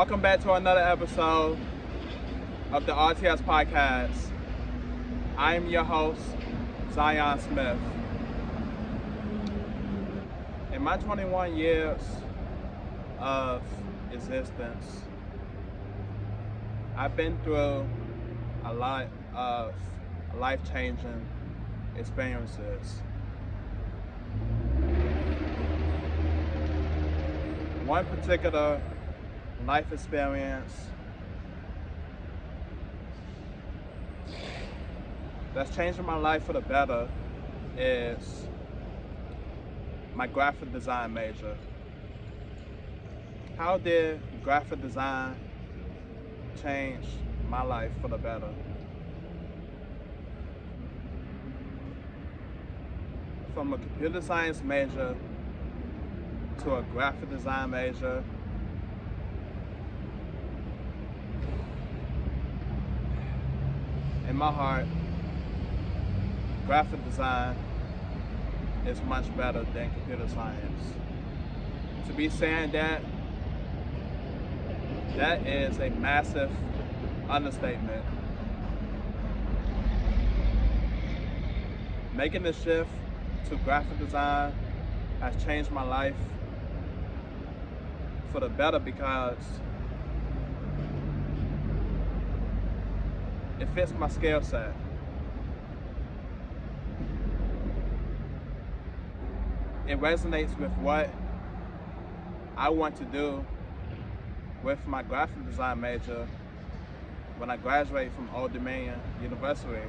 Welcome back to another episode of the RTS podcast. I am your host, Zion Smith. In my 21 years of existence, I've been through a lot of life-changing experiences. One particular life experience that's changing my life for the better is my graphic design major. How did graphic design change my life for the better? From a computer science major to a graphic design major, in my heart, graphic design is much better than computer science. To be saying that is a massive understatement. Making the shift to graphic design has changed my life for the better because it fits my skill set. It resonates with what I want to do with my graphic design major when I graduate from Old Dominion University.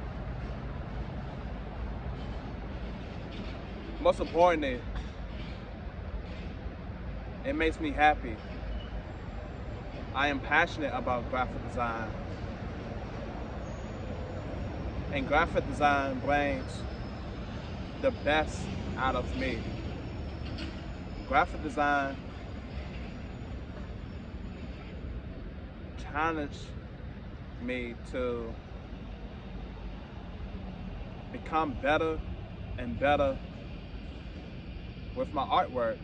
Most importantly, it makes me happy. I am passionate about graphic design. And graphic design brings the best out of me. Graphic design challenged me to become better and better with my artwork,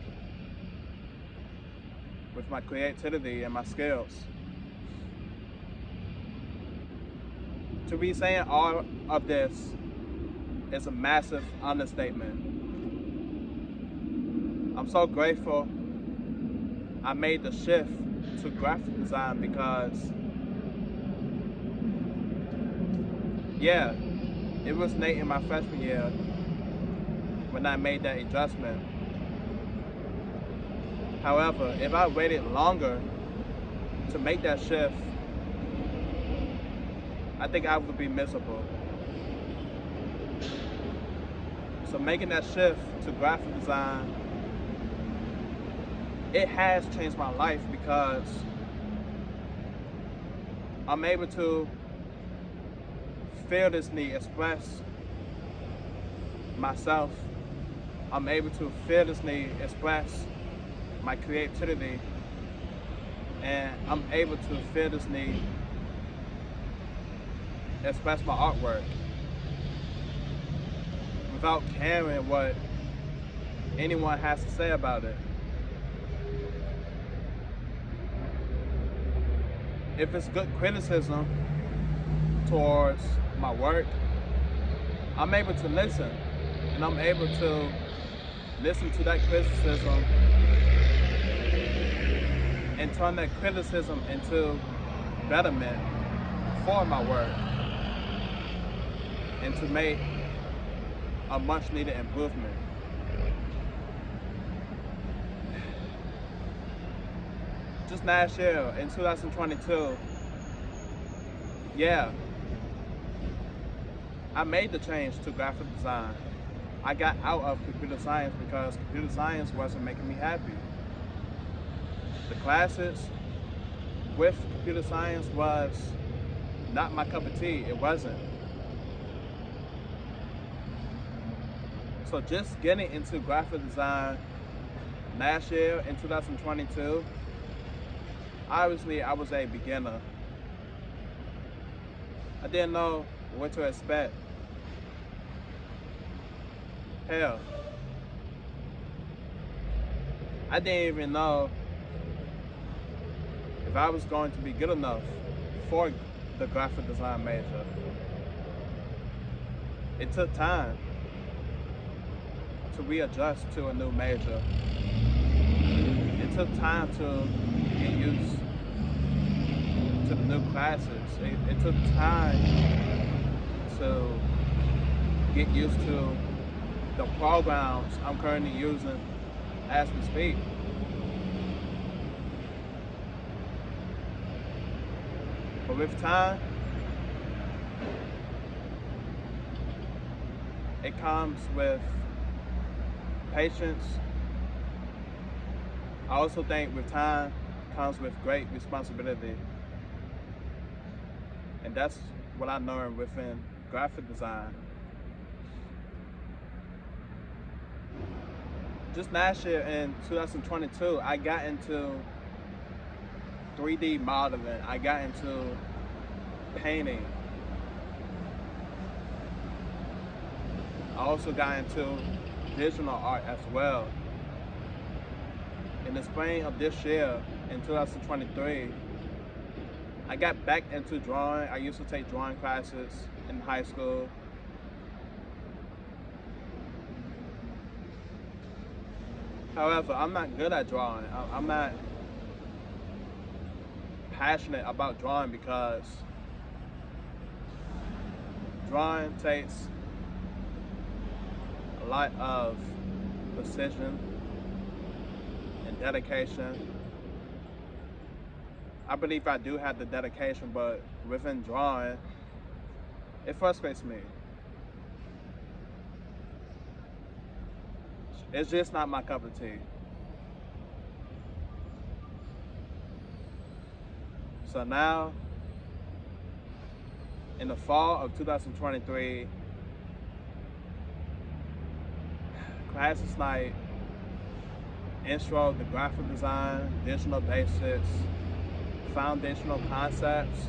with my creativity and my skills. To be saying all of this is a massive understatement. I'm so grateful I made the shift to graphic design because, yeah, it was late in my freshman year when I made that adjustment. However, if I waited longer to make that shift, I think I would be miserable. So making that shift to graphic design, it has changed my life because I'm able to fearlessly express myself. I'm able to fearlessly express my creativity, and I'm able to fearlessly express my artwork without caring what anyone has to say about it. If it's good criticism towards my work, I'm able to listen, and I'm able to listen to that criticism and turn that criticism into betterment for my work and to make a much needed improvement. Just last year in 2022, yeah, I made the change to graphic design. I got out of computer science because computer science wasn't making me happy. The classes with computer science was not my cup of tea. It wasn't. So just getting into graphic design last year in 2022, obviously I was a beginner. I didn't know what to expect. Hell, I didn't even know if I was going to be good enough for the graphic design major. It took time to readjust to a new major. It took time to get used to the new classes. It took time to get used to the programs I'm currently using as we speak. But with time, it comes with patience. I also think with time comes with great responsibility. And that's what I learned within graphic design. Just last year in 2022, I got into 3D modeling. I got into painting. I also got into digital art as well. In the spring of this year, in 2023, I got back into drawing. I used to take drawing classes in high school. However, I'm not good at drawing. I'm not passionate about drawing because drawing takes a lot of precision and dedication. I believe I do have the dedication, but within drawing, it frustrates me. It's just not my cup of tea. So now, in the fall of 2023, classes like Intro to Graphic Design, Digital Basics, Foundational Concepts,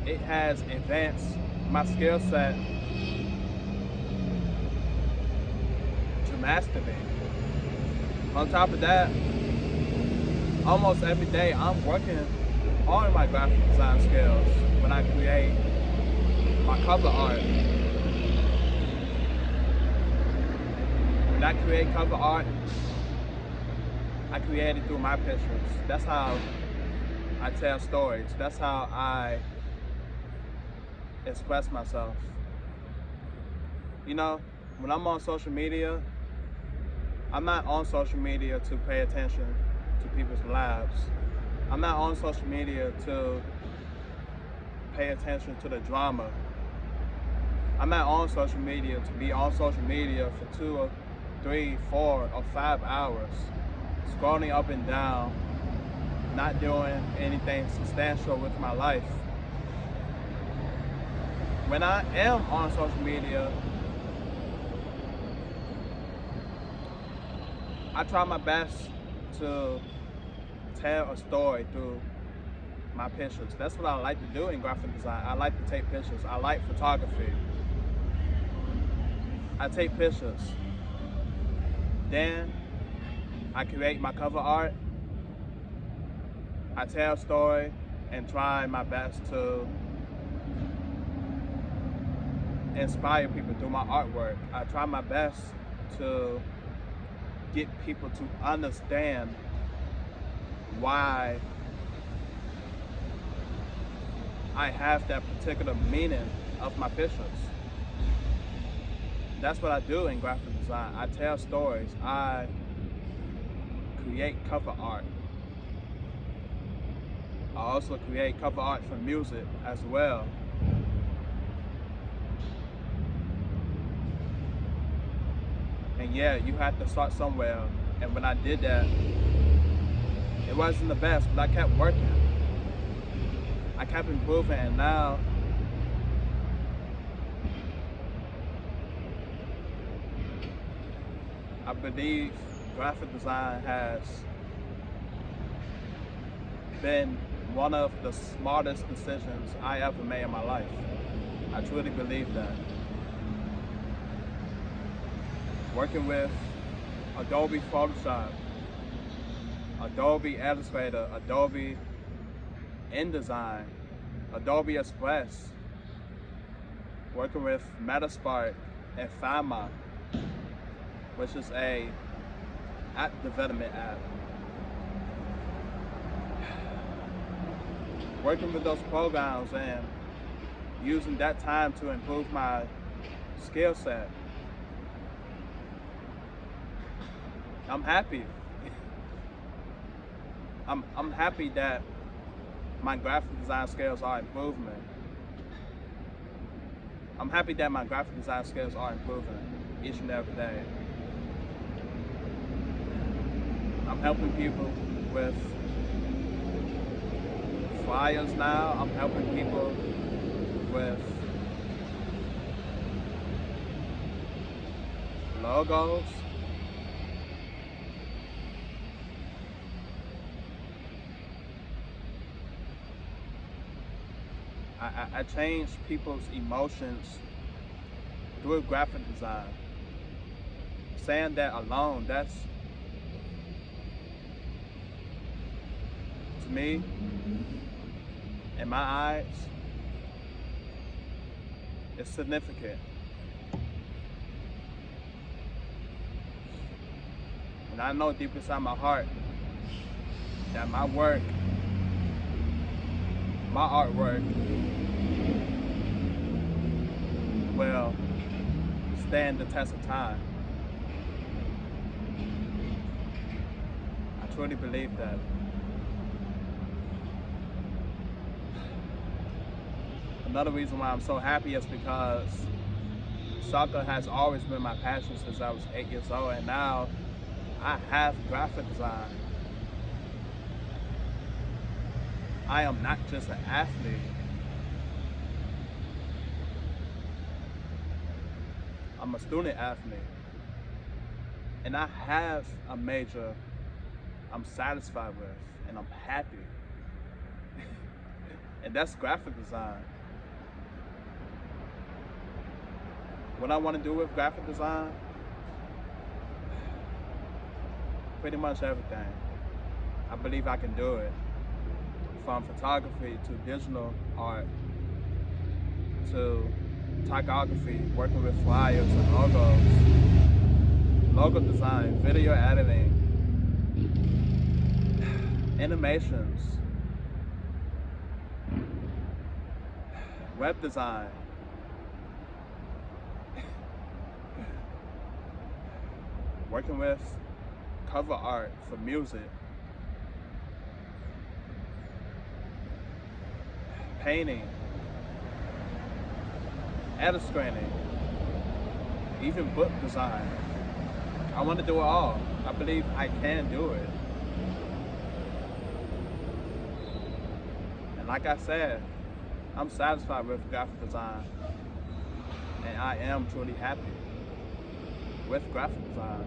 it has advanced my skill set dramatically. On top of that, almost every day I'm working on my graphic design skills when I create my cover art. When I create cover art, I create it through my pictures. That's how I tell stories. That's how I express myself. You know, when I'm on social media, I'm not on social media to pay attention to people's lives. I'm not on social media to pay attention to the drama. I'm not on social media to be on social media for 2 or 3, 4, or 5 hours, scrolling up and down, not doing anything substantial with my life. When I am on social media, I try my best to tell a story through my pictures. That's what I like to do in graphic design. I like to take pictures. I like photography. I take pictures. Then I create my cover art. I tell a story and try my best to inspire people through my artwork. I try my best to get people to understand why I have that particular meaning of my pictures. That's what I do in graphic design. I tell stories. I create cover art. I also create cover art for music as well. And yeah, you have to start somewhere. And when I did that, it wasn't the best, but I kept working. I kept improving, and now I believe graphic design has been one of the smartest decisions I ever made in my life. I truly believe that. Working with Adobe Photoshop Adobe Illustrator, Adobe InDesign, Adobe Express, working with Metaspark and Fama, which is a app development app. Working with those programs and using that time to improve my skill set. I'm happy. I'm happy that my graphic design skills are improving. I'm happy that my graphic design skills are improving each and every day. I'm helping people with flyers now. I'm helping people with logos. I change people's emotions through graphic design. Saying that alone, that's, to me, in my eyes, it's significant. And I know deep inside my heart that my work, my artwork, will stand the test of time. I truly believe that. Another reason why I'm so happy is because soccer has always been my passion since I was 8 years old, and now I have graphic design. I am not just an athlete. I'm a student athlete. And I have a major I'm satisfied with, and I'm happy. And that's graphic design. What I want to do with graphic design, pretty much everything. I believe I can do it. From photography to digital art to typography, working with flyers and logos, logo design, video editing, animations, web design, working with cover art for music, painting, edit screening, even book design. I want to do it all. I believe I can do it. And like I said, I'm satisfied with graphic design. And I am truly happy with graphic design.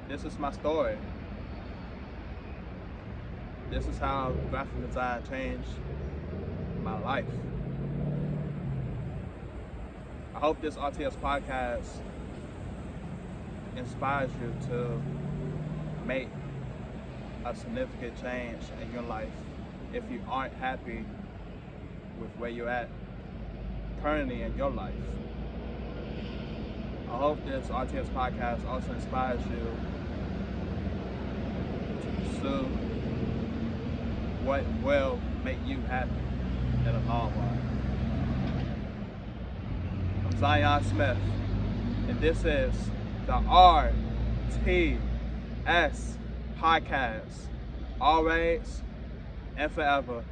This is my story. This is how graphic design changed my life. I hope this RTS podcast inspires you to make a significant change in your life if you aren't happy with where you're at currently in your life. I hope this RTS podcast also inspires you to pursue what will make you happy in the long run. I'm Zion Smith, and this is the RTS podcast. Always and forever.